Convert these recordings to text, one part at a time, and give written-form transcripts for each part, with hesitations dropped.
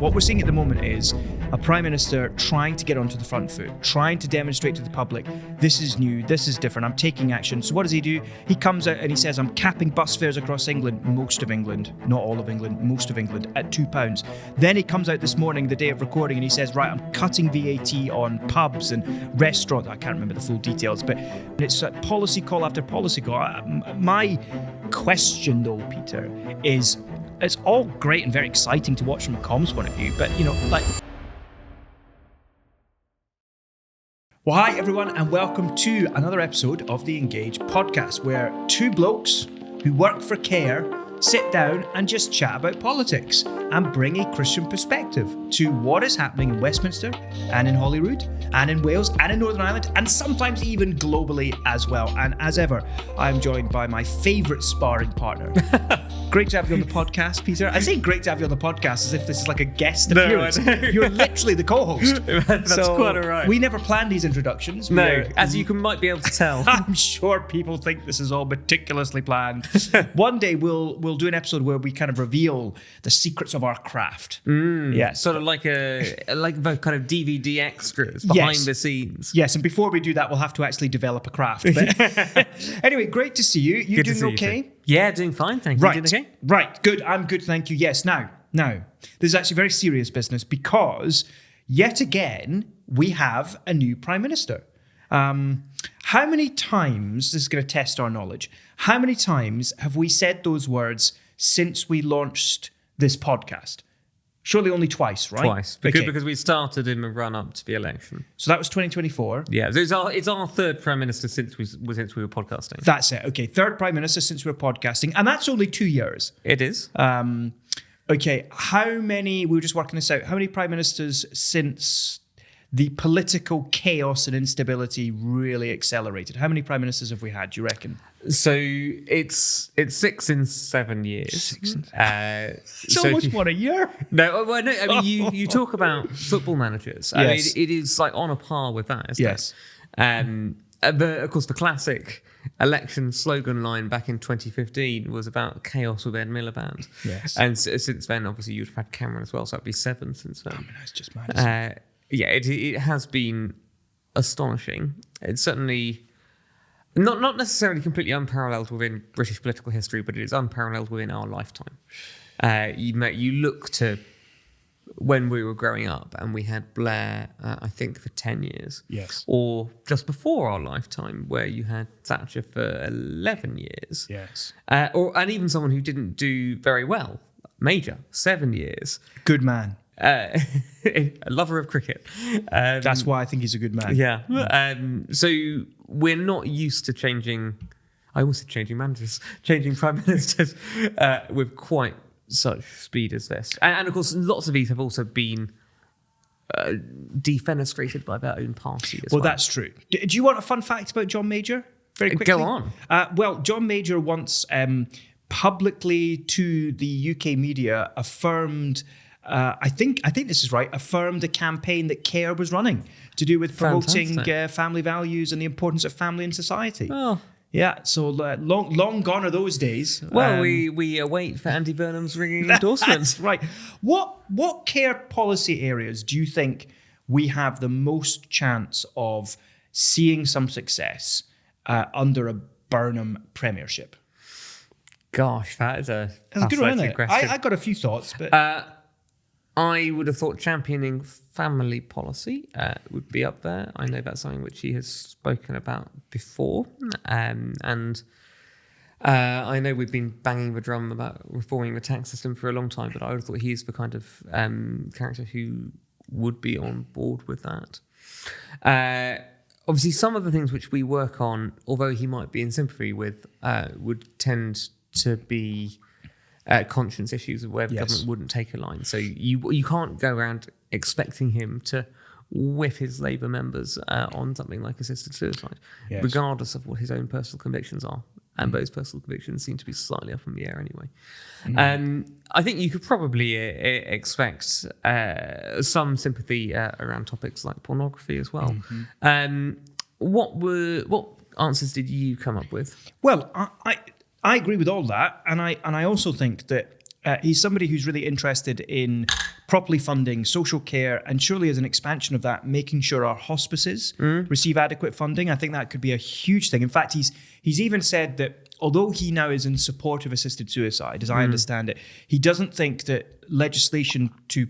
What we're seeing at the moment is a Prime Minister trying to get onto the front foot, trying to demonstrate to the public, this is new, this is different, I'm taking action. So what does he do? He comes out and he says, I'm capping bus fares across England, most of England, not all of England, most of England, at £2. Then he comes out this morning, the day of recording, and he says, right, I'm cutting VAT on pubs and restaurants. I can't remember the full details, but it's policy call after policy call. My question though, Peter, is, it's all great and very exciting to watch from a comms point of view, but, Well, hi everyone, and welcome to another episode of the Engage podcast, where two blokes who work for CARE sit down and just chat about politics and bring a Christian perspective to what is happening in Westminster and in Holyrood and in Wales and in Northern Ireland and sometimes even globally as well. And as ever, I'm joined by my favourite sparring partner. Great to have you on the podcast, Peter. I say great to have you on the podcast as if this is like a guest appearance. You're literally the co-host. That's quite all right. We never planned these introductions. As you might be able to tell. I'm sure people think this is all meticulously planned. One day we'll do an episode where we kind of reveal the secrets of our craft. Yeah, sort of like the kind of DVD extras behind the scenes. Yes, and before we do that, we'll have to actually develop a craft. But anyway, great to see you. You doing okay? Yeah, doing fine, thank you. Right. You doing okay? Right, good. I'm good, thank you. Yes, now, this is actually very serious business because yet again, we have a new Prime Minister. How many times, this is going to test our knowledge, how many times have we said those words since we launched this podcast? Surely only twice, right? Twice, because we started in the run-up to the election. So that was 2024. Yeah, so it's our third Prime Minister since we were podcasting. That's it, okay. Third Prime Minister since we were podcasting, and that's only 2 years. It is. Okay, how many, we were just working this out, how many Prime Ministers since the political chaos and instability really accelerated? How many Prime Ministers have we had, do you reckon? So it's 6 in 7 years. It's almost one a year. No, well, no. I mean, you talk about football managers. I mean, it is like on a par with that, isn't it? Of course, the classic election slogan line back in 2015 was about chaos with Ed Miliband. Yes. And since then, obviously, you'd have had Cameron as well, so that'd be 7 since then. I mean, that's just mad. It has been astonishing. It's certainly not necessarily completely unparalleled within British political history, but it is unparalleled within our lifetime. You look to when we were growing up and we had Blair, I think, for 10 years. Yes. Or just before our lifetime, where you had Thatcher for 11 years. Yes. And even someone who didn't do very well, Major, 7 years. Good man. A lover of cricket. That's why I think he's a good man. Yeah. So we're not used to changing. I almost said changing managers, changing prime ministers with quite such speed as this. And of course, lots of these have also been defenestrated by their own party as well. Well, that's true. Do you want a fun fact about John Major? Very quickly. Go on. Well, John Major once publicly to the UK media affirmed. I think this is right, affirmed a campaign that CARE was running to do with promoting family values and the importance of family in society. Oh. Yeah, so long gone are those days. Well, we await for Andy Burnham's ringing endorsement. That's right. What CARE policy areas do you think we have the most chance of seeing some success under a Burnham premiership? Gosh, that is a good one, isn't it? question. I got a few thoughts, but I would have thought championing family policy would be up there. I know that's something which he has spoken about before. And I know we've been banging the drum about reforming the tax system for a long time, but I would have thought he's the kind of character who would be on board with that. Obviously, some of the things which we work on, although he might be in sympathy with, would tend to be conscience issues of where the government wouldn't take a line. So you can't go around expecting him to whip his Labour members on something like assisted suicide, regardless of what his own personal convictions are. And those personal convictions seem to be slightly up in the air anyway. I think you could probably expect some sympathy around topics like pornography as well. What answers did you come up with? Well, I agree with all that, and I also think that he's somebody who's really interested in properly funding social care, and surely as an expansion of that, making sure our hospices receive adequate funding. I think that could be a huge thing. In fact, he's even said that although he now is in support of assisted suicide, as I understand it, he doesn't think that legislation to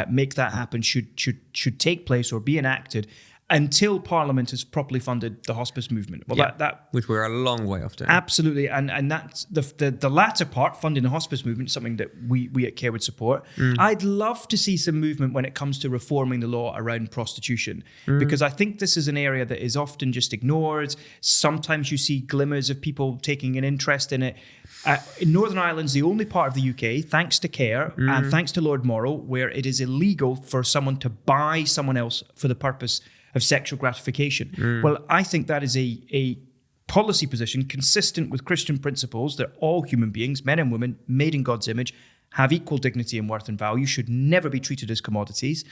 make that happen should take place or be enacted until Parliament has properly funded the hospice movement. Well, that which we're a long way off doing. Absolutely, and that's the latter part, funding the hospice movement, something that we at CARE would support. I'd love to see some movement when it comes to reforming the law around prostitution, because I think this is an area that is often just ignored. Sometimes you see glimmers of people taking an interest in it. In Northern Ireland's the only part of the UK, thanks to CARE and thanks to Lord Morrell, where it is illegal for someone to buy someone else for the purpose of sexual gratification. Well, I think that is a policy position consistent with Christian principles that all human beings, men and women, made in God's image, have equal dignity and worth and value, should never be treated as commodities.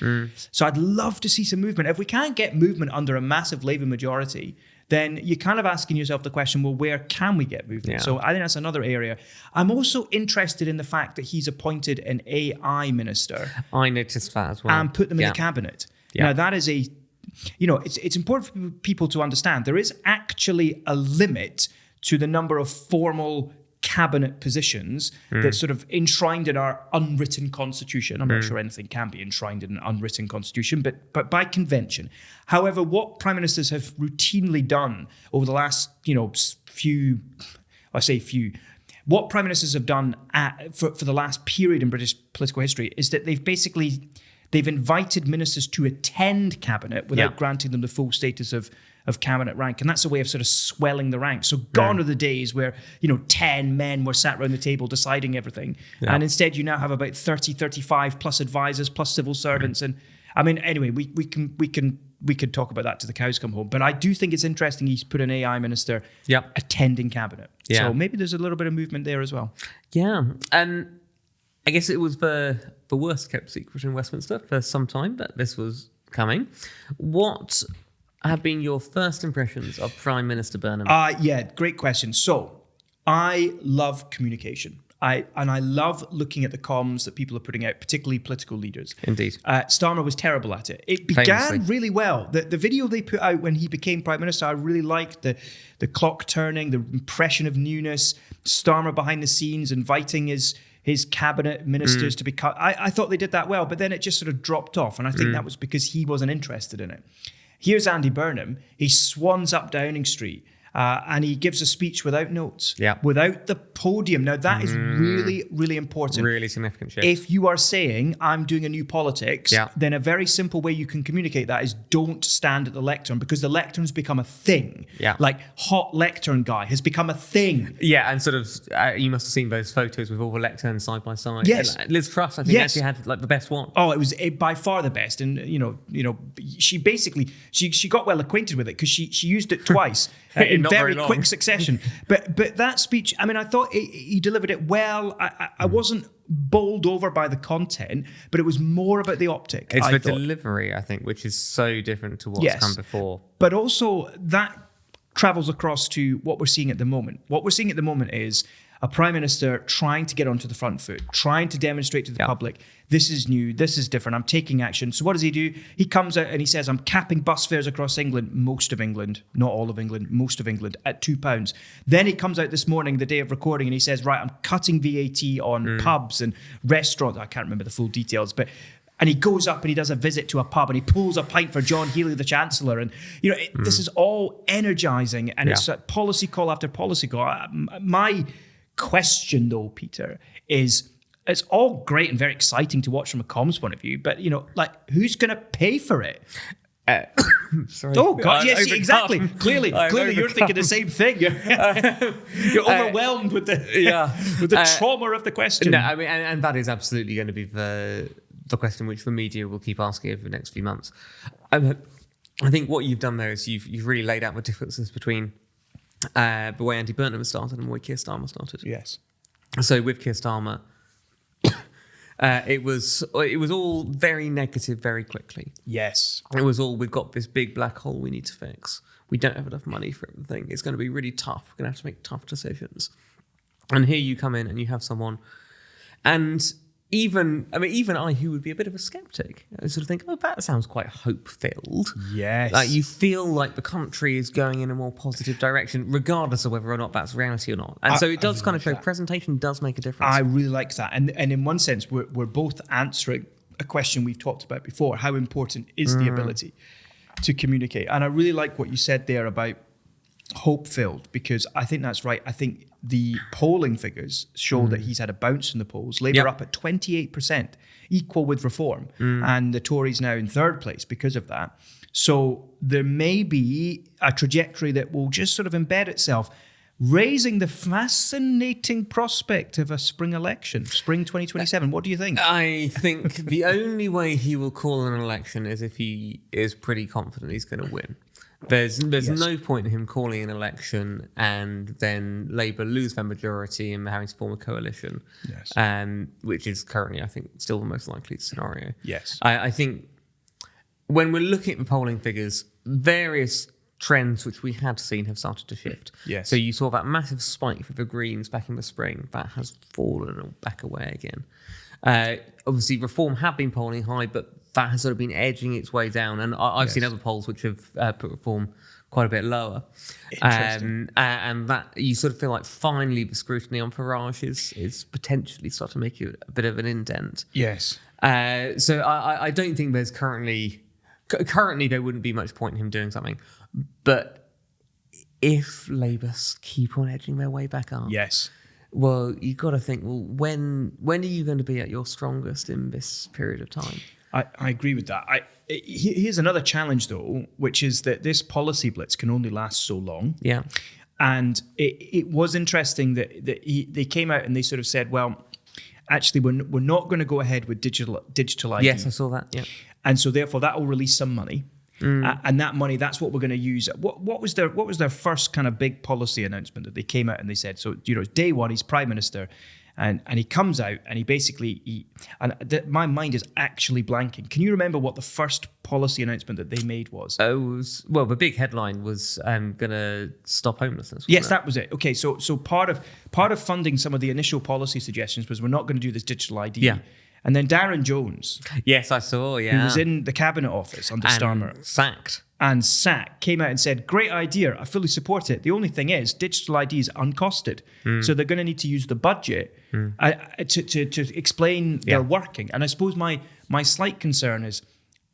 So I'd love to see some movement. If we can't get movement under a massive Labour majority, then you're kind of asking yourself the question, well, where can we get movement? So I think that's another area. I'm also interested in the fact that he's appointed an AI minister. I noticed that as well. And put them in the cabinet. Now, that is it's important for people to understand there is actually a limit to the number of formal cabinet positions that's sort of enshrined in our unwritten constitution. I'm not sure anything can be enshrined in an unwritten constitution, but by convention. However, what prime ministers have routinely done over the last, what prime ministers have done for the last period in British political history is that they've invited ministers to attend cabinet without granting them the full status of cabinet rank. And that's a way of sort of swelling the ranks. So gone are the days where, 10 men were sat around the table deciding everything. And instead you now have about 30, 35 plus advisors, plus civil servants. And I mean, anyway, we can talk about that till the cows come home. But I do think it's interesting he's put an AI minister attending cabinet. So maybe there's a little bit of movement there as well. Yeah. And I guess it was the worst kept secret in Westminster for some time that this was coming. What have been your first impressions of Prime Minister Burnham? Great question. So I love communication. I love looking at the comms that people are putting out, particularly political leaders. Indeed. Starmer was terrible at it. It began really well. The video they put out when he became Prime Minister, I really liked the clock turning, the impression of newness, Starmer behind the scenes, inviting his cabinet ministers to be cut. I thought they did that well, but then it just sort of dropped off. And I think that was because he wasn't interested in it. Here's Andy Burnham. He swans up Downing Street and he gives a speech without notes, without the podium. Now, that is really, really important. Really significant shift. If you are saying, I'm doing a new politics, then a very simple way you can communicate that is don't stand at the lectern, because the lectern's become a thing. Like hot lectern guy has become a thing. Yeah, and sort of, you must have seen those photos with all the lecterns side by side. Yes. And Liz Truss, I think, actually had like the best one. Oh, it was by far the best. And, she basically, she got well acquainted with it because she used it twice. In very quick succession. But that speech, I mean, I thought he delivered it well. I wasn't bowled over by the content, but it was more about the optic. It's the delivery, I think, which is so different to what's come before. But also that travels across to what we're seeing at the moment. What we're seeing at the moment is a prime minister trying to get onto the front foot, trying to demonstrate to the public, this is new, this is different, I'm taking action. So what does he do? He comes out and he says, I'm capping bus fares across England, most of England, not all of England, most of England, at £2. Then he comes out this morning, the day of recording, and he says, right, I'm cutting VAT on pubs and restaurants. I can't remember the full details, but... And he goes up and he does a visit to a pub and he pulls a pint for John Healey, the Chancellor. And, this is all energising, and it's a policy call after policy call. My question, though, Peter, is it's all great and very exciting to watch from a comms point of view, but, who's going to pay for it? Sorry. Oh, God, yes, exactly. Clearly, you're thinking the same thing. You're overwhelmed with the trauma of the question. No, I mean, and that is absolutely going to be the question which the media will keep asking over the next few months. I think what you've done there is you've really laid out the differences between the way Andy Burnham started and the way Keir Starmer started. Yes. So with Keir Starmer, it was all very negative very quickly. Yes. It was all, we've got this big black hole we need to fix. We don't have enough money for everything. It's going to be really tough. We're going to have to make tough decisions. And here you come in and you have someone, and even I, who would be a bit of a skeptic, I sort of think, oh, that sounds quite hope-filled. Yes. Like, you feel like the country is going in a more positive direction, regardless of whether or not that's reality or not. And so it does kind of show presentation does make a difference. I really like that. And in one sense, we're both answering a question we've talked about before. How important is the ability to communicate? And I really like what you said there about hope-filled, because I think that's right. I think the polling figures show that he's had a bounce in the polls. Labour up at 28%, equal with Reform, and the Tories now in third place because of that. So there may be a trajectory that will just sort of embed itself, raising the fascinating prospect of a spring election, spring 2027. What do you think? I think the only way he will call an election is if he is pretty confident he's going to win. There's no point in him calling an election and then Labour lose their majority and having to form a coalition, which is currently, I think, still the most likely scenario. Yes. I think when we're looking at the polling figures, various trends which we had seen have started to shift. Yes. So you saw that massive spike for the Greens back in the spring. That has fallen back away again. Obviously, Reform have been polling high, but that has sort of been edging its way down. And I've seen other polls which have put Reform quite a bit lower. Interesting. And that you sort of feel like finally the scrutiny on Farage is potentially starting to make it a bit of an indent. Yes. So I don't think there's currently there wouldn't be much point in him doing something. But if Labour keep on edging their way back up, yes, well, you've got to think, well, when are you going to be at your strongest in this period of time? I agree with that. Here's another challenge, though, which is that this policy blitz can only last so long. Yeah. And it was interesting that they came out and they sort of said, well, actually, we're not going to go ahead with digital ID. Yes, I saw that, yeah. And so therefore that will release some money. And that money, that's what we're going to use. What was their first kind of big policy announcement that they came out and they said, so, day one, he's Prime Minister, and he comes out and he basically, my mind is actually blanking. Can you remember what the first policy announcement that they made was? The big headline was going to stop homelessness. Yes, that was it. Okay, so part of funding some of the initial policy suggestions was we're not going to do this digital ID. Yeah. And then Darren Jones, yes, I saw, yeah, who was in the Cabinet Office under Starmer, sacked, came out and said, great idea, I fully support it. The only thing is, digital ID is uncosted. So they're going to need to use the budget to explain their working. And I suppose my slight concern is,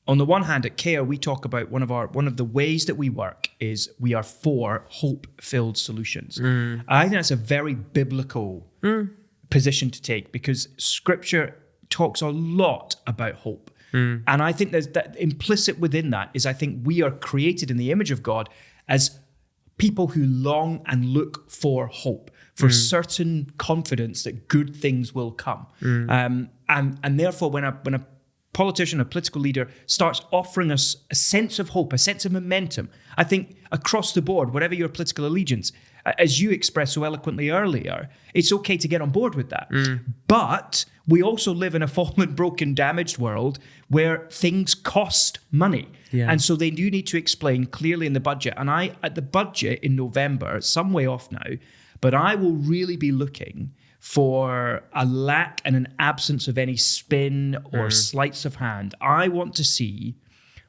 on the one hand, at KEA, we talk about one of the ways that we work is we are for hope-filled solutions. I think that's a very biblical position to take, because Scripture talks a lot about hope. And I think there's that implicit within that is, I think we are created in the image of God as people who long and look for hope, for certain confidence that good things will come. And therefore, when a politician, a political leader starts offering us a sense of hope, a sense of momentum, I think across the board, whatever your political allegiance, as you expressed so eloquently earlier, it's okay to get on board with that. But we also live in a fallen, broken, damaged world where things cost money. Yeah. And so they do need to explain clearly in the budget. And at the budget in November, some way off now, but I will really be looking for a lack and an absence of any spin or sleights of hand. I want to see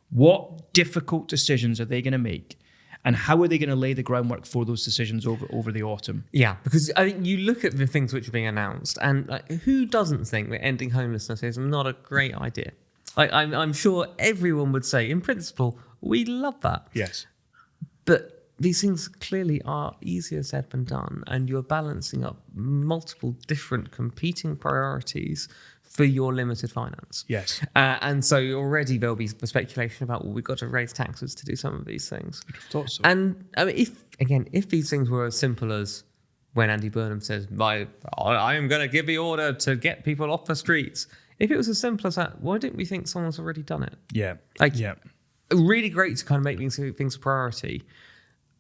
what difficult decisions are they going to make, and how are they going to lay the groundwork for those decisions over the autumn? Yeah, because I think you look at the things which are being announced, and who doesn't think that ending homelessness is not a great idea? I'm sure everyone would say, in principle, we love that. Yes. But these things clearly are easier said than done, and you're balancing up multiple different competing priorities for your limited finance. Yes. And so already there'll be the speculation about, well, we've got to raise taxes to do some of these things. I thought so. And I mean, if these things were as simple as when Andy Burnham says, I am going to give the order to get people off the streets. If it was as simple as that, why didn't we think someone's already done it? Yeah. Really great to kind of make these things a priority,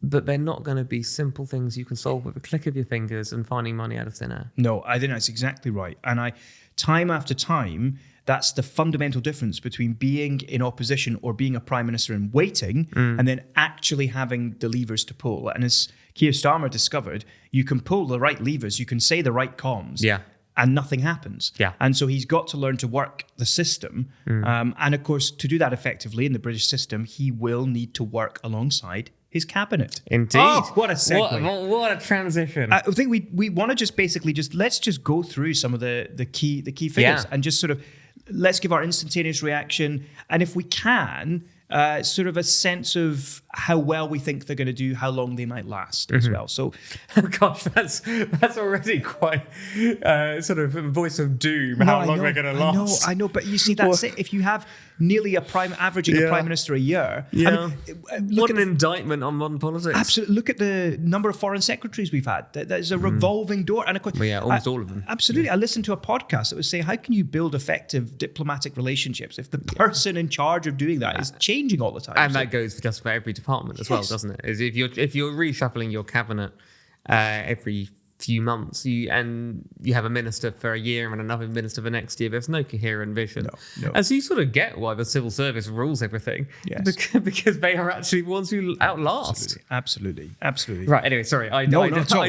but they're not going to be simple things you can solve with a click of your fingers and finding money out of thin air. No, I think that's exactly right. And time after time, that's the fundamental difference between being in opposition or being a prime minister and waiting, and then actually having the levers to pull. And as Keir Starmer discovered, you can pull the right levers, you can say the right comms. Yeah. and nothing happens. Yeah. And so he's got to learn to work the system. And of course, to do that effectively in the British system, he will need to work alongside his cabinet. Indeed. Oh, what a segue. What a transition. I think we want to just basically let's just go through some of the key figures and just sort of let's give our instantaneous reaction. And if we can, sort of a sense of how well we think they're going to do, how long they might last as well. So, gosh, that's already quite sort of a voice of doom. How long they're going to last? I know, but you see, that's it. If you have nearly averaging a prime minister a year, what an indictment on modern politics. Absolutely, look at the number of foreign secretaries we've had. There's a revolving door, and of course, almost all of them. Absolutely, I listened to a podcast that was saying, how can you build effective diplomatic relationships if the person in charge of doing that is changing all the time? And that goes for just about every department as well, doesn't it? Is if you're reshuffling your cabinet every few months, you have a minister for a year and another minister for next year, there's no coherent vision. No. And so you sort of get why the civil service rules everything. Yes. Because they are actually the ones who outlast. Absolutely. Right, anyway, sorry. I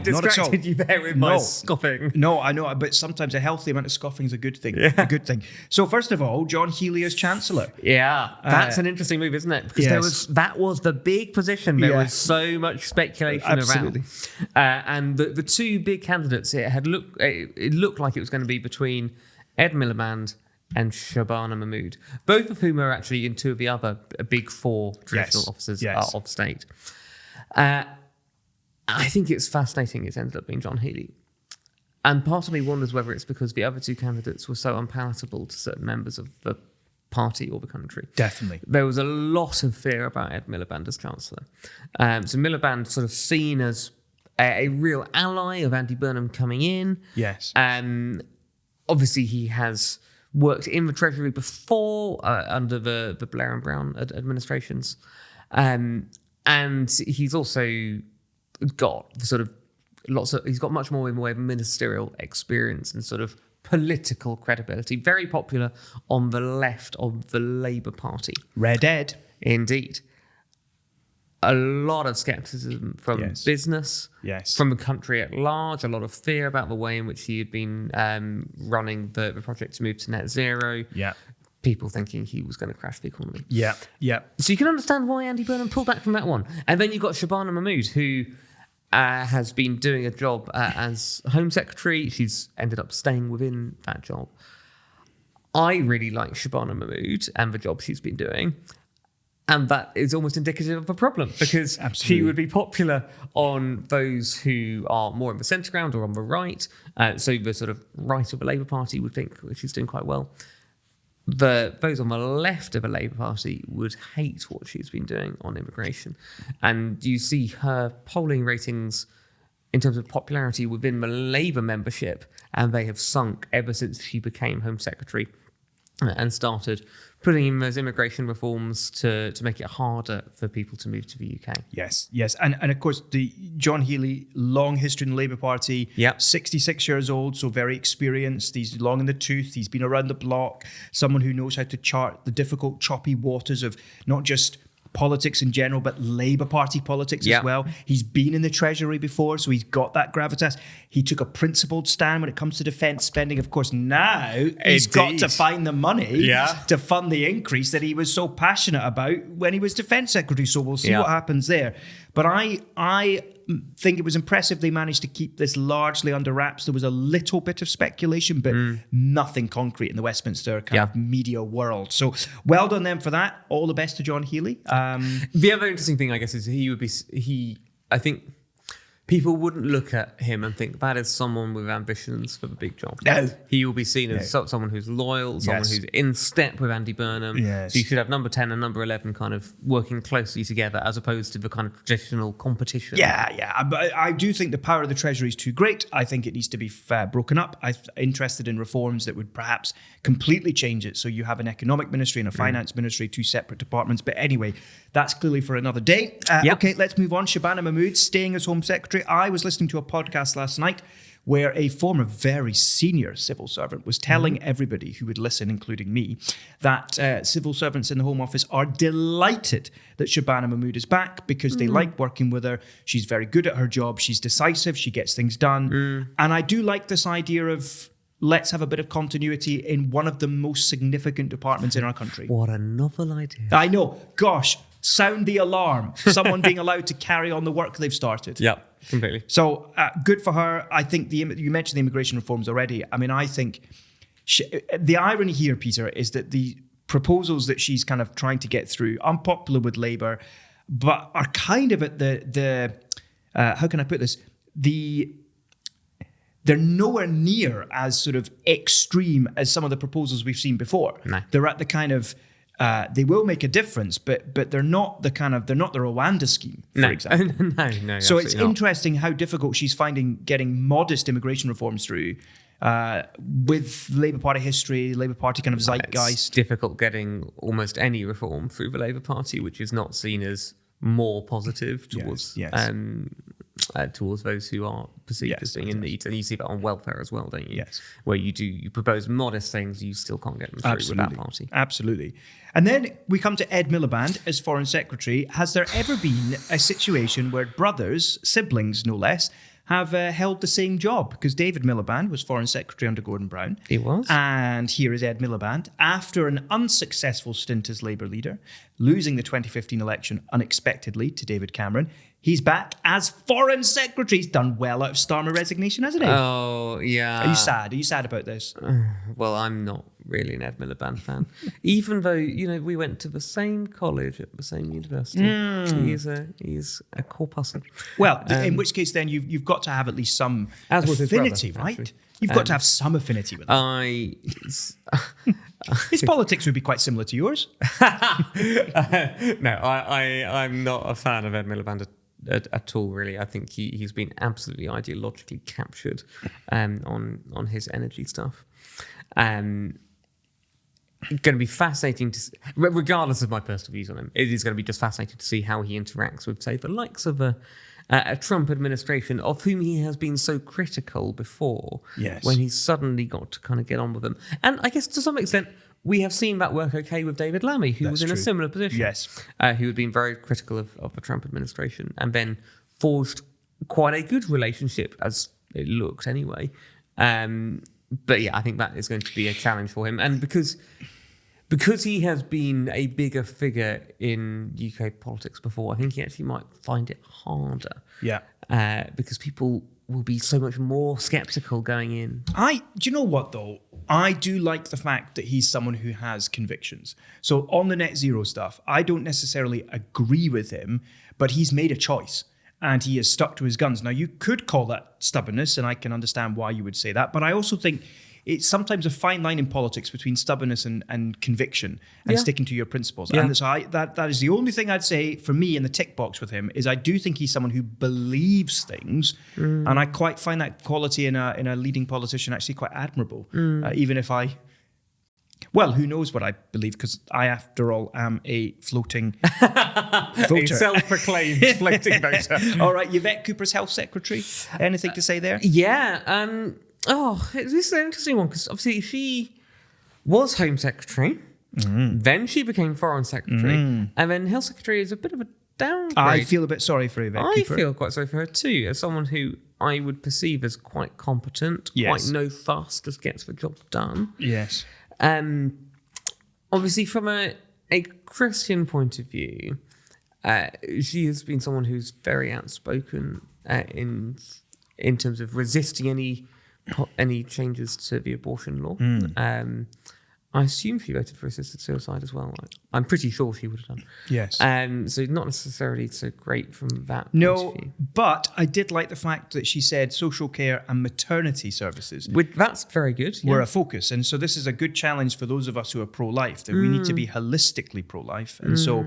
distracted you there with my scoffing. No, I know, but sometimes a healthy amount of scoffing is a good thing. Yeah. A good thing. So first of all, John Healey as Chancellor. Yeah, that's an interesting move, isn't it? Because that was the big position. There was so much speculation around. And the two big candidates, it looked like it was going to be between Ed Miliband and Shabana Mahmood, both of whom are actually in two of the other big four traditional offices of state. I think it's fascinating it's ended up being John Healey. And part of me wonders whether it's because the other two candidates were so unpalatable to certain members of the party or the country. Definitely. There was a lot of fear about Ed Miliband as Chancellor. So Miliband sort of seen as a real ally of Andy Burnham coming in. Yes. Obviously, he has worked in the Treasury before under the Blair and Brown administrations. And he's also got he's got much more in the way of ministerial experience and sort of political credibility. Very popular on the left of the Labour Party. Red Ed. Indeed. A lot of scepticism from business, from the country at large, a lot of fear about the way in which he had been running the project to move to net zero. Yeah. People thinking he was going to crash the economy. Yeah. So you can understand why Andy Burnham pulled back from that one. And then you've got Shabana Mahmood, who has been doing a job as Home Secretary. She's ended up staying within that job. I really like Shabana Mahmood and the job she's been doing. And that is almost indicative of a problem because she would be popular on those who are more in the centre ground or on the right. So the sort of right of the Labour Party would think she's doing quite well. Those on the left of the Labour Party would hate what she's been doing on immigration. And you see her polling ratings in terms of popularity within the Labour membership, and they have sunk ever since she became Home Secretary and started putting in those immigration reforms to make it harder for people to move to the UK. Yes. And of course, the John Healey, long history in the Labour Party, 66 years old, so very experienced. He's long in the tooth. He's been around the block, someone who knows how to chart the difficult, choppy waters of not just politics in general, but Labour Party politics as well. He's been in the Treasury before, so he's got that gravitas. He took a principled stand when it comes to defence spending. Of course, now he's got to find the money to fund the increase that he was so passionate about when he was Defence Secretary. So we'll see what happens there. But I think it was impressive they managed to keep this largely under wraps. There was a little bit of speculation, but nothing concrete in the Westminster kind of media world. So well done them for that. All the best to John Healey. The other interesting thing, I guess, is I think people wouldn't look at him and think that is someone with ambitions for the big job. No. He will be seen as someone who's loyal, someone who's in step with Andy Burnham. Yes. So you should have number 10 and number 11 kind of working closely together as opposed to the kind of traditional competition. Yeah. But I do think the power of the Treasury is too great. I think it needs to be broken up. I'm interested in reforms that would perhaps completely change it. So you have an economic ministry and a finance ministry, two separate departments. But anyway, that's clearly for another day. Okay, let's move on. Shabana Mahmood staying as Home Secretary. I was listening to a podcast last night where a former very senior civil servant was telling everybody who would listen, including me, that civil servants in the Home Office are delighted that Shabana Mahmood is back because they like working with her. She's very good at her job. She's decisive. She gets things done. And I do like this idea of let's have a bit of continuity in one of the most significant departments in our country. What a novel idea. I know. Gosh, sound the alarm. Someone being allowed to carry on the work they've started. Yeah, completely. So good for her. I think you mentioned the immigration reforms already. I mean, I think the irony here, Peter, is that the proposals that she's kind of trying to get through, unpopular with Labour, but are kind of at the how can I put this? They're nowhere near as sort of extreme as some of the proposals we've seen before. No. They're at the kind of they will make a difference, but they're not the Rwanda scheme, for example. No. So it's interesting how difficult she's finding getting modest immigration reforms through with Labour Party history, Labour Party kind of zeitgeist. It's difficult getting almost any reform through the Labour Party, which is not seen as more positive towards towards those who are perceived as being in need. And you see that on welfare as well, don't you? Yes. Where you propose modest things, you still can't get them through with that party. Absolutely. And then we come to Ed Miliband as Foreign Secretary. Has there ever been a situation where brothers, siblings no less, have held the same job? Because David Miliband was Foreign Secretary under Gordon Brown. He was. And here is Ed Miliband. After an unsuccessful stint as Labour leader, losing the 2015 election unexpectedly to David Cameron, he's back as Foreign Secretary. He's done well out of Starmer resignation, hasn't he? Oh, yeah. Are you sad? Are you sad about this? Well, I'm not really an Ed Miliband fan. Even though, we went to the same college at the same university. He's a corpuscle. Well, in which case then you've got to have at least some affinity, brother, right? actually. You've got to have some affinity with him. His politics would be quite similar to yours. No, I'm not a fan of Ed Miliband at all, really. I think he's been absolutely ideologically captured on his energy stuff. Going to be fascinating to, regardless of my personal views on him, it is going to be just fascinating to see how he interacts with, say, the likes of a Trump administration, of whom he has been so critical before. Yes. When he's suddenly got to kind of get on with them. And I guess to some extent, we have seen that work okay with David Lammy, who was in a similar position. Yes. Who had been very critical of the Trump administration and then forged quite a good relationship, as it looked anyway. But yeah, I think that is going to be a challenge for him. And because he has been a bigger figure in UK politics before, I think he actually might find it harder. Yeah. Because people will be so much more sceptical going in. Do you know what though? I do like the fact that he's someone who has convictions. So on the net zero stuff, I don't necessarily agree with him, but he's made a choice and he has stuck to his guns. Now, you could call that stubbornness, and I can understand why you would say that, but I also think it's sometimes a fine line in politics between stubbornness and conviction and sticking to your principles. Yeah. And so that is the only thing I'd say for me in the tick box with him is I do think he's someone who believes things, and I quite find that quality in a leading politician actually quite admirable. Even if well, who knows what I believe, because I, after all, am a floating voter. A self-proclaimed floating voter. All right, Yvette Cooper's Health Secretary. Anything to say there? Yeah. This is an interesting one, because obviously she was Home Secretary, then she became Foreign Secretary, and then Health Secretary is a bit of a downgrade. I feel a bit sorry for Yvette Cooper. I feel quite sorry for her too, as someone who I would perceive as quite competent, quite no fuss, just gets the job done. Yes. Obviously, from a Christian point of view, she has been someone who's very outspoken in terms of resisting any changes to the abortion law. I assume she voted for assisted suicide as well. I'm pretty sure she would have done. Yes. So not necessarily so great from that point of view. But I did like the fact that she said social care and maternity services. That's very good. Were a focus. And so this is a good challenge for those of us who are pro-life, that we need to be holistically pro-life. And so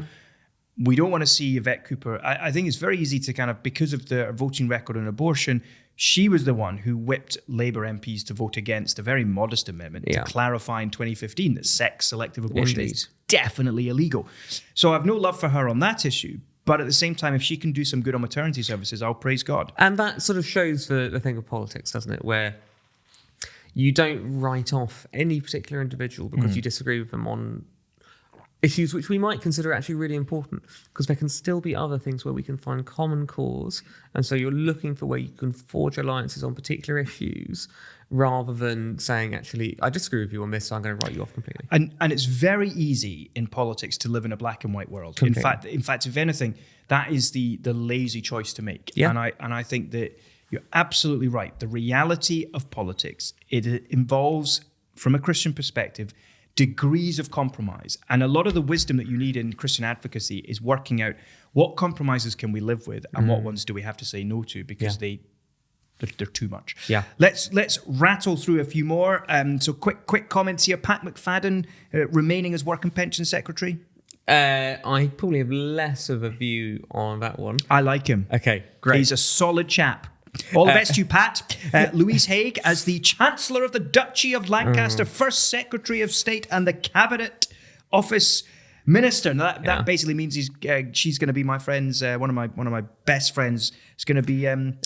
we don't want to see Yvette Cooper. I think it's very easy to kind of, because of the voting record on abortion, she was the one who whipped Labour MPs to vote against a very modest amendment to clarify in 2015 that sex-selective abortion is definitely illegal. So I have no love for her on that issue. But at the same time, if she can do some good on maternity services, I'll praise God. And that sort of shows the thing of politics, doesn't it? Where you don't write off any particular individual because you disagree with them on... issues which we might consider actually really important, because there can still be other things where we can find common cause. And so you're looking for where you can forge alliances on particular issues, rather than saying, actually, I disagree with you on this, so I'm going to write you off completely. And it's very easy in politics to live in a black and white world. Completely. In fact, if anything, that is the lazy choice to make. Yeah. And I think that you're absolutely right. The reality of politics, it involves, from a Christian perspective, degrees of compromise. And a lot of the wisdom that you need in Christian advocacy is working out what compromises can we live with and what ones do we have to say no to, because they're too much. Yeah. Let's rattle through a few more. So quick comments here. Pat McFadden remaining as Work and Pension Secretary. I probably have less of a view on that one. I like him. Okay, great. He's a solid chap. All the best to you, Pat. Louise Haig as the Chancellor of the Duchy of Lancaster, First Secretary of State and the Cabinet Office Minister. Now that basically means she's going to be my friend's one of my best friends. Is going to be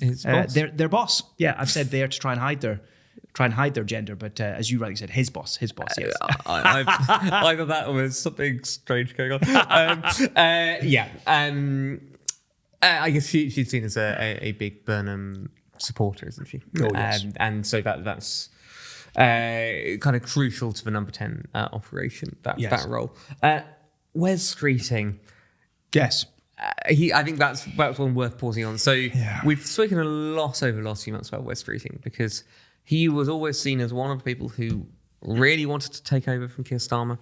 his boss. Their boss. Yeah, I've said there to try and hide their gender, but as you rightly said, his boss. Yes. Either that or there's something strange going on. I guess she's seen as a big Burnham supporter, isn't she? Oh, yes. And so that's kind of crucial to the number 10 operation, that role. Wes Streeting. Yes. I think that's one worth pausing on. So we've spoken a lot over the last few months about Wes Streeting, because he was always seen as one of the people who really wanted to take over from Keir Starmer.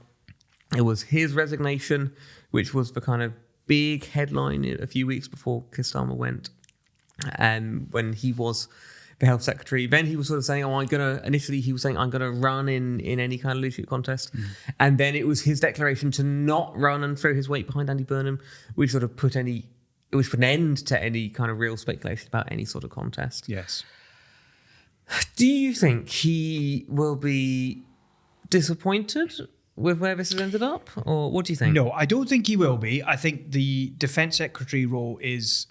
It was his resignation, which was the kind of big headline a few weeks before Keir Starmer went, when he was the health secretary. Then he was sort of saying, initially he was saying, I'm going to run in any kind of leadership contest. And then it was his declaration to not run and throw his weight behind Andy Burnham, which sort of put an end to any kind of real speculation about any sort of contest. Yes. Do you think he will be disappointed with where this has ended up? Or what do you think? No, I don't think he will be. I think the Defence Secretary role is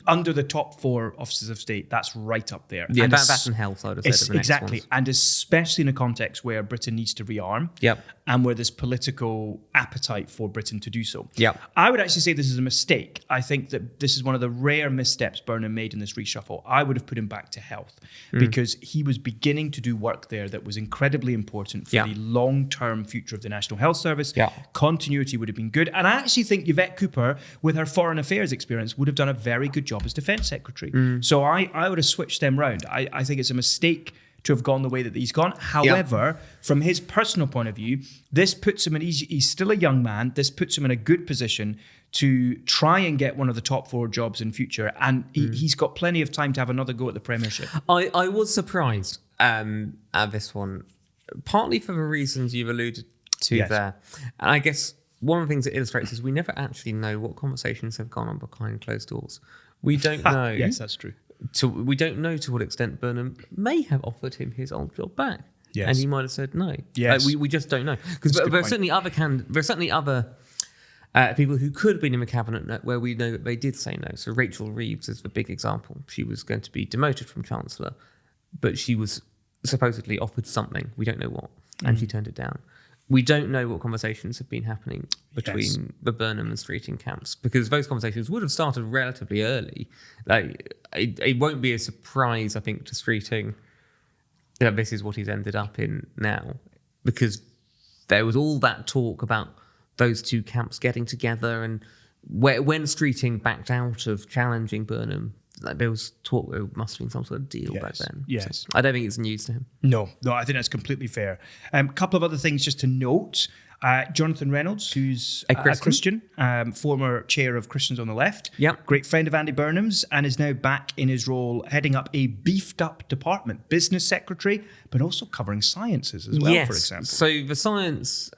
under the top 4 officers of state. That's right up there. Yeah, that's in health, I would have said. Exactly. And especially in a context where Britain needs to rearm. Yep. And where there's political appetite for Britain to do so. Yep. I would actually say this is a mistake. I think that this is one of the rare missteps Burnham made in this reshuffle. I would have put him back to health, because he was beginning to do work there that was incredibly important for the long-term future of the National Health Service. Yeah. Continuity would have been good. And I actually think Yvette Cooper, with her foreign affairs experience, would have done a very good job as Defence Secretary. So I would have switched them round. I think it's a mistake to have gone the way that he's gone. However, from his personal point of view, this puts him he's still a young man. This puts him in a good position to try and get one of the top 4 jobs in future. And he's got plenty of time to have another go at the Premiership. I was surprised at this one, partly for the reasons you've alluded to there. And I guess one of the things it illustrates is we never actually know what conversations have gone on behind closed doors. We don't know. Yes, that's true. We don't know to what extent Burnham may have offered him his old job back. Yes. And he might have said no. Yes. We just don't know. Because there are certainly other people who could have been in the cabinet where we know that they did say no. So Rachel Reeves is the big example. She was going to be demoted from Chancellor, but she was supposedly offered something. We don't know what. And she turned it down. We don't know what conversations have been happening between the Burnham and Streeting camps, because those conversations would have started relatively early. Like, it won't be a surprise, I think, to Streeting that this is what he's ended up in now, because there was all that talk about those two camps getting together, and when Streeting backed out of challenging Burnham, there was talk there must have been some sort of deal back then. Yes. So I don't think it's news to him. No, I think that's completely fair. A couple of other things just to note. Jonathan Reynolds, who's a Christian, former chair of Christians on the Left, great friend of Andy Burnham's, and is now back in his role heading up a beefed-up department, business secretary, but also covering sciences as well, for example. So the science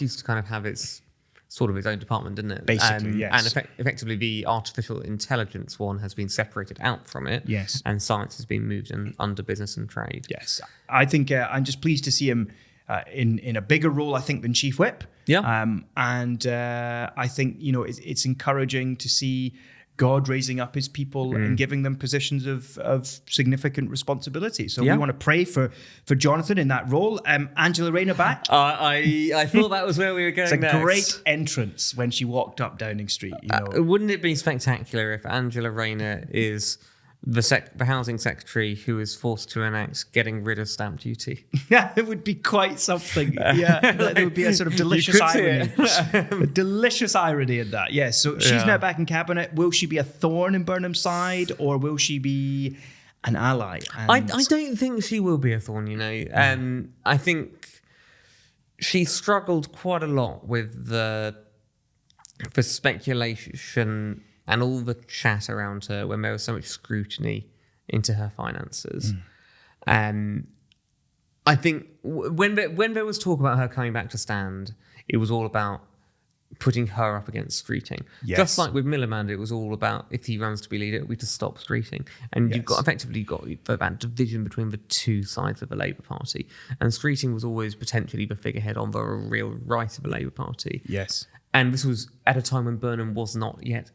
used to kind of have its sort of its own department, didn't it? Basically, yes. And effectively, the artificial intelligence one has been separated out from it. Yes. And science has been moved under business and trade. Yes. I think I'm just pleased to see him in a bigger role, I think, than Chief Whip. Yeah. And I think, it's encouraging to see God raising up his people and giving them positions of significant responsibility. So we want to pray for Jonathan in that role. Angela Rayner back. I thought that was where we were going. It's a great entrance when she walked up Downing Street. Wouldn't it be spectacular if Angela Rayner is the housing secretary who is forced to enact getting rid of stamp duty? Yeah, it would be quite something. Yeah, there would be a sort of delicious irony. A delicious irony in that. Yes, so she's now back in cabinet. Will she be a thorn in Burnham's side, or will she be an ally? I don't think she will be a thorn, I think she struggled quite a lot with the speculation and all the chat around her when there was so much scrutiny into her finances. I think when there was talk about her coming back to stand, it was all about putting her up against streeting. Yes. Just like with Miliband, it was all about, if he runs to be leader, it would be to stop streeting. And you've got that division between the two sides of the Labour Party. And streeting was always potentially the figurehead on the real right of the Labour Party. Yes. And this was at a time when Burnham was not yet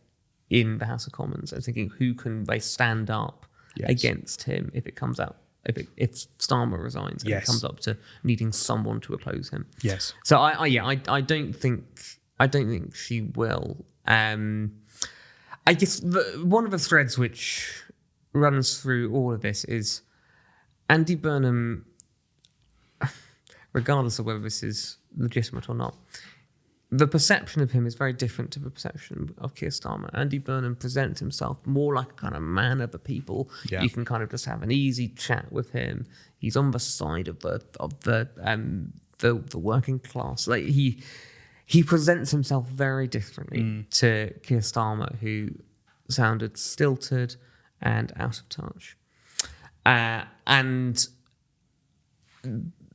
in the House of Commons. And thinking, who can they stand up against him if it comes out? If Starmer resigns and it comes up to needing someone to oppose him. Yes. So I don't think she will. I guess one of the threads which runs through all of this is Andy Burnham, regardless of whether this is legitimate or not, the perception of him is very different to the perception of Keir Starmer. Andy Burnham presents himself more like a kind of man of the people. Yeah. You can kind of just have an easy chat with him. He's on the side of the working class. Like he presents himself very differently to Keir Starmer, who sounded stilted and out of touch. And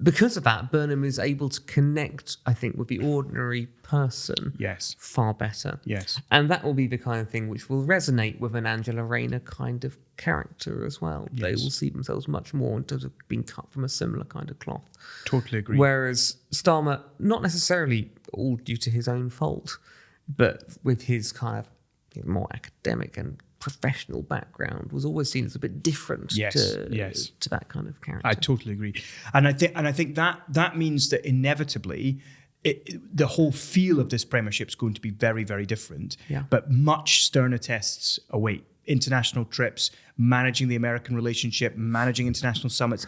because of that, Burnham is able to connect, I think, with the ordinary person far better. Yes. And that will be the kind of thing which will resonate with an Angela Rayner kind of character as well. Yes. They will see themselves much more in terms of being cut from a similar kind of cloth. Totally agree. Whereas Starmer, not necessarily all due to his own fault, but with his kind of more academic and professional background, was always seen as a bit different to that kind of character. I totally agree, and I think that means that inevitably the whole feel of this premiership is going to be very, very different. Yeah. But much sterner tests await. International trips, managing the American relationship, managing international summits.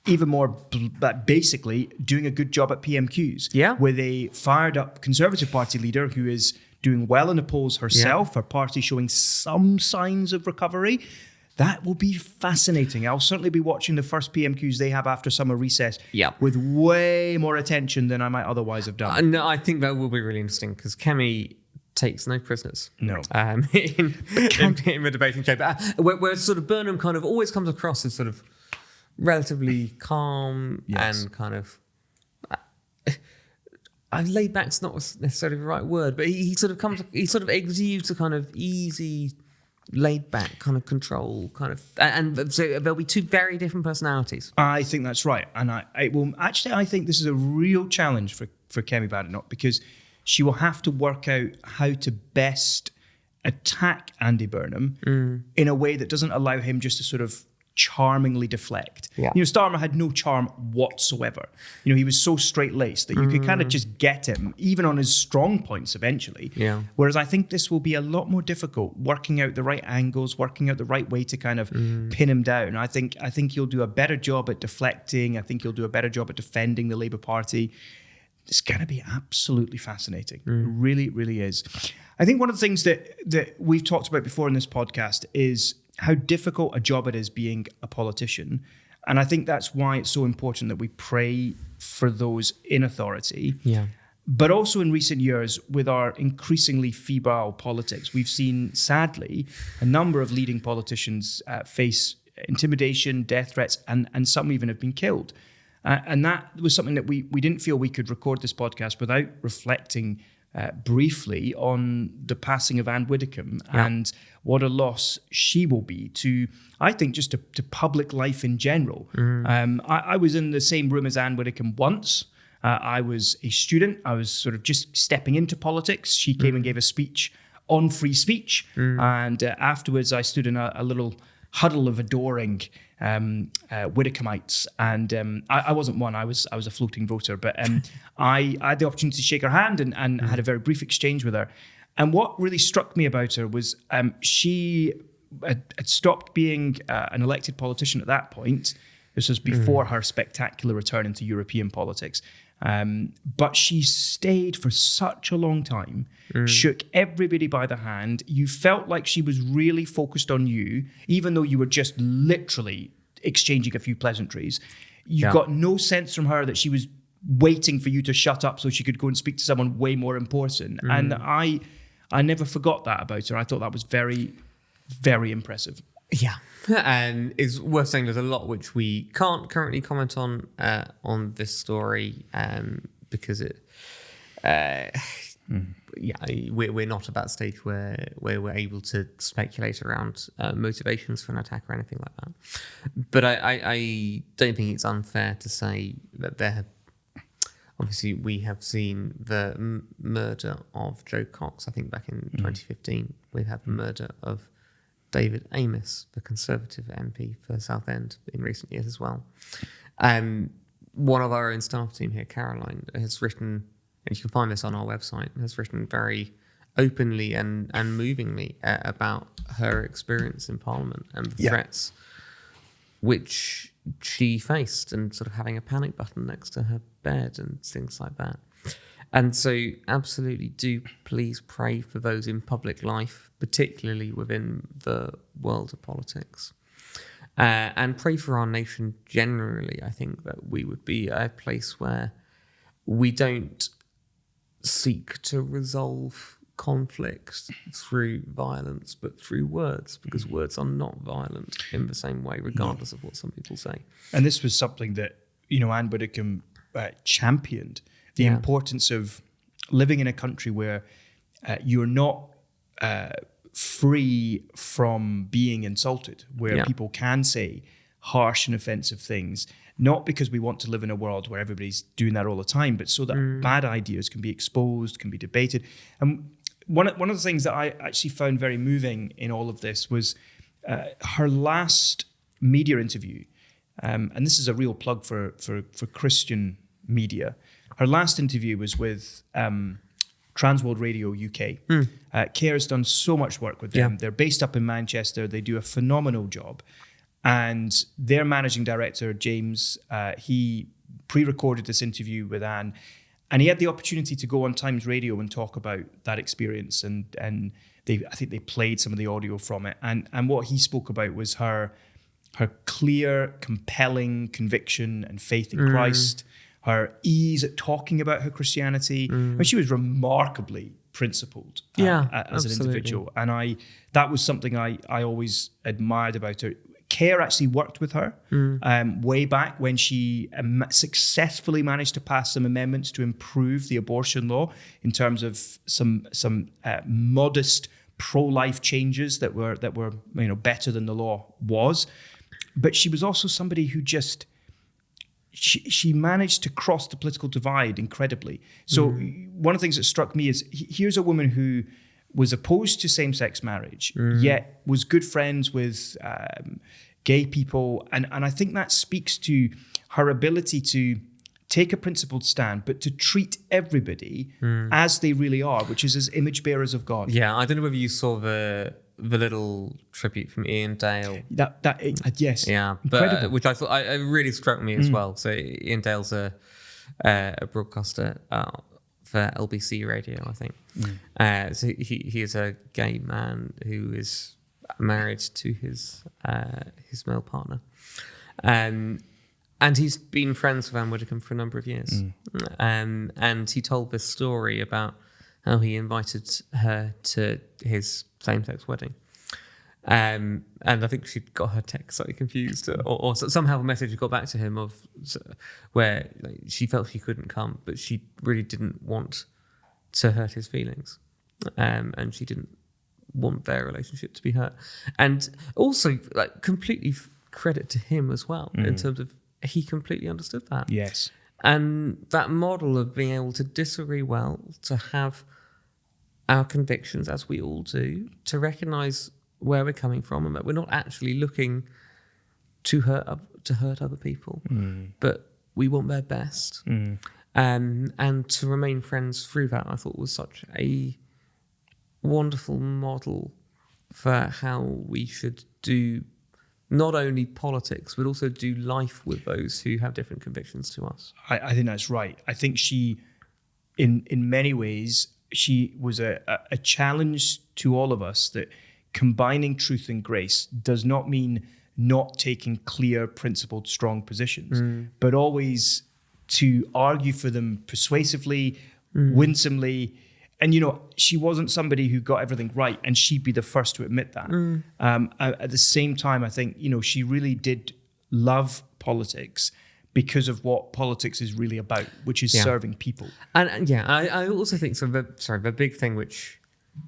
Even more, but basically doing a good job at PMQs. Yeah. With a fired up Conservative Party leader who is doing well in the polls herself, her party showing some signs of recovery. That will be fascinating. I'll certainly be watching the first PMQs they have after summer recess with way more attention than I might otherwise have done. No, I think that will be really interesting because Kemi takes no prisoners. No. In the debating chamber. Where sort of Burnham kind of always comes across as sort of relatively calm and kind of... laid back's not necessarily the right word, but he sort of exudes a kind of easy, laid back kind of control, kind of, and so there'll be two very different personalities. I think that's right, and I think this is a real challenge for Kemi Badenoch, because she will have to work out how to best attack Andy Burnham in a way that doesn't allow him just to sort of charmingly deflect. Yeah. Starmer had no charm whatsoever. He was so straight-laced that you could kind of just get him, even on his strong points eventually. Yeah. Whereas I think this will be a lot more difficult, working out the right angles, working out the right way to kind of pin him down. I think he'll do a better job at deflecting. I think he'll do a better job at defending the Labour Party. It's going to be absolutely fascinating. It really, really is. I think one of the things that we've talked about before in this podcast is how difficult a job it is being a politician. And I think that's why it's so important that we pray for those in authority. Yeah. But also in recent years, with our increasingly febrile politics, we've seen, sadly, a number of leading politicians face intimidation, death threats, and some even have been killed. And that was something that we didn't feel we could record this podcast without reflecting briefly on the passing of Anne Widdecombe and what a loss she will be to, I think, just to public life in general. I was in the same room as Anne Widdecombe once. I was a student. I was sort of just stepping into politics. She came and gave a speech on free speech. And afterwards, I stood in a little huddle of adoring Widdicombites, and I wasn't one. I was a floating voter, but I had the opportunity to shake her hand and had a very brief exchange with her. And what really struck me about her was she had stopped being an elected politician at that point. This was before her spectacular return into European politics. But she stayed for such a long time, shook everybody by the hand. You felt like she was really focused on you, even though you were just literally exchanging a few pleasantries. You got no sense from her that she was waiting for you to shut up so she could go and speak to someone way more important. And I never forgot that about her. I thought that was very, very impressive. Yeah, and it's worth saying there's a lot which we can't currently comment on this story because we're not at that stage where we're able to speculate around motivations for an attack or anything like that. But I don't think it's unfair to say that obviously we have seen the murder of Joe Cox. I think back in 2015 we had the murder of David Amos, the Conservative MP for Southend, in recent years as well. One of our own staff team here, Caroline, has written, and you can find this on our website, has written very openly and movingly about her experience in Parliament and the threats which she faced, and sort of having a panic button next to her bed and things like that. And so absolutely do please pray for those in public life, particularly within the world of politics. And pray for our nation generally. I think that we would be a place where we don't seek to resolve conflict through violence, but through words, because words are not violent in the same way, regardless of what some people say. And this was something that, Anne Widdecombe championed. The importance of living in a country where you're not free from being insulted, where people can say harsh and offensive things, not because we want to live in a world where everybody's doing that all the time, but so that bad ideas can be exposed, can be debated. And one of the things that I actually found very moving in all of this was her last media interview. And this is a real plug for Christian media. Her last interview was with Transworld Radio UK. Care has done so much work with them. They're based up in Manchester. They do a phenomenal job. And their managing director, James, he pre-recorded this interview with Anne. And he had the opportunity to go on Times Radio and talk about that experience. And I think they played some of the audio from it. And what he spoke about was her clear, compelling conviction and faith in Christ, her ease at talking about her Christianity. And she was remarkably principled as an individual. And that was something I always admired about her. Care actually worked with her way back when she successfully managed to pass some amendments to improve the abortion law in terms of some modest pro-life changes that were better than the law was. But she was also somebody who just she managed to cross the political divide incredibly. So one of the things that struck me is here's a woman who was opposed to same-sex marriage, yet was good friends with gay people. And I think that speaks to her ability to take a principled stand, but to treat everybody as they really are, which is as image bearers of God. Yeah, I don't know whether you saw the little tribute from Ian Dale. Yes. Yeah, but, which I thought it really struck me as well. So Ian Dale's a broadcaster for LBC Radio, I think. So he is a gay man who is married to his male partner, and he's been friends with Anne Widdecombe for a number of years. And he told this story about how he invited her to his same-sex wedding. And I think she got her text slightly confused, or somehow a message got back to him of where she felt she couldn't come, but she really didn't want to hurt his feelings, and she didn't want their relationship to be hurt. And also, completely credit to him as well in terms of he completely understood that. Yes, and that model of being able to disagree well, to have our convictions, as we all do, to recognise where we're coming from, and that we're not actually looking to hurt other people, but we want their best. And to remain friends through that, I thought was such a wonderful model for how we should do not only politics, but also do life with those who have different convictions to us. I think that's right. I think she, in many ways, she was a challenge to all of us that combining truth and grace does not mean not taking clear, principled, strong positions, but always to argue for them persuasively, winsomely. And, she wasn't somebody who got everything right, and she'd be the first to admit that. At the same time, I think, she really did love politics because of what politics is really about, which is serving people. And I also think the big thing which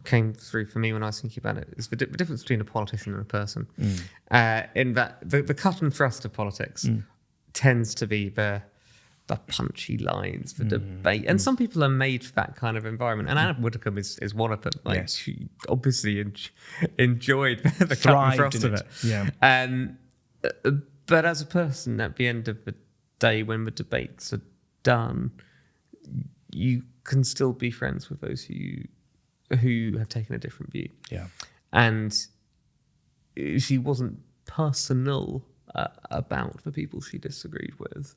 came through for me when I was thinking about it is the difference between a politician and a person. In that the cut and thrust of politics tends to be the punchy lines, the debate. And some people are made for that kind of environment. And Anna Widdecombe is one of them. She obviously enjoyed the cut and thrust of it. Yeah. But as a person, at the end of the day, when the debates are done, you can still be friends with those who have taken a different view. Yeah. And she wasn't personal about the people she disagreed with.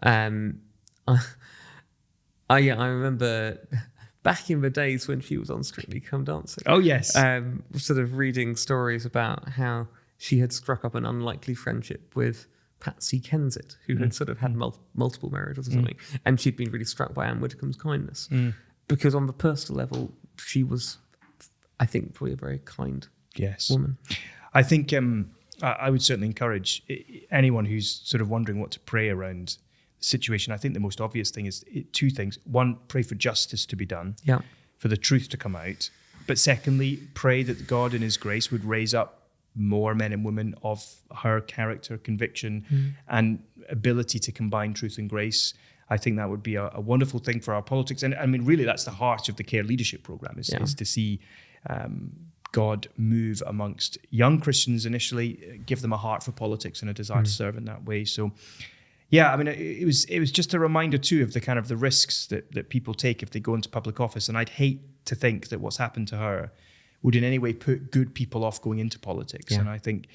I remember back in the days when she was on Strictly Come Dancing. Oh, yes. Sort of reading stories about how she had struck up an unlikely friendship with Patsy Kensit, who had sort of had multiple marriages or something. And she'd been really struck by Anne Widdecombe's kindness. Because on the personal level, she was, I think, probably a very kind woman. I think I would certainly encourage anyone who's sort of wondering what to pray around the situation. I think the most obvious thing is two things. One, pray for justice to be done, for the truth to come out. But secondly, pray that God in his grace would raise up more men and women of her character, conviction, and ability to combine truth and grace. I think that would be a wonderful thing for our politics. And I mean, really, that's the heart of the Care Leadership Programme, is to see God move amongst young Christians initially, give them a heart for politics and a desire to serve in that way. So, yeah, I mean, it was just a reminder too of the kind of the risks that people take if they go into public office. And I'd hate to think that what's happened to her would in any way put good people off going into politics. And I think,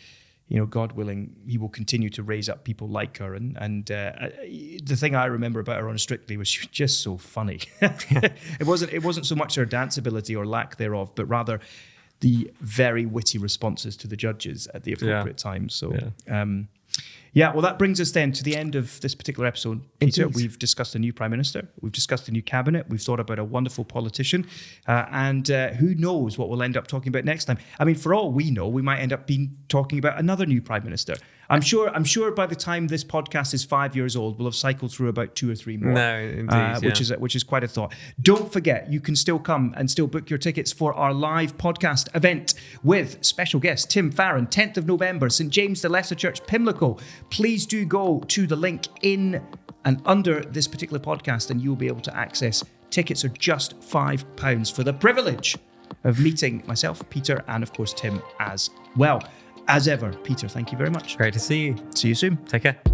God willing, he will continue to raise up people like her. And the thing I remember about her on Strictly was she was just so funny. It wasn't so much her dance ability or lack thereof, but rather the very witty responses to the judges at the appropriate time. So, well, that brings us then to the end of this particular episode. Peter, we've discussed a new Prime Minister. We've discussed a new cabinet. We've thought about a wonderful politician. And who knows what we'll end up talking about next time. I mean, for all we know, we might end up talking about another new Prime Minister. I'm sure by the time this podcast is 5 years old, we'll have cycled through about 2 or 3 more. No, indeed, which is quite a thought. Don't forget, you can still come and still book your tickets for our live podcast event with special guest Tim Farron, 10th of November, St. James the Lesser Church, Pimlico. Please do go to the link in and under this particular podcast, and you'll be able to access tickets are just £5 for the privilege of meeting myself, Peter, and of course Tim as well. As ever, Peter, thank you very much. Great to see you. See you soon. Take care.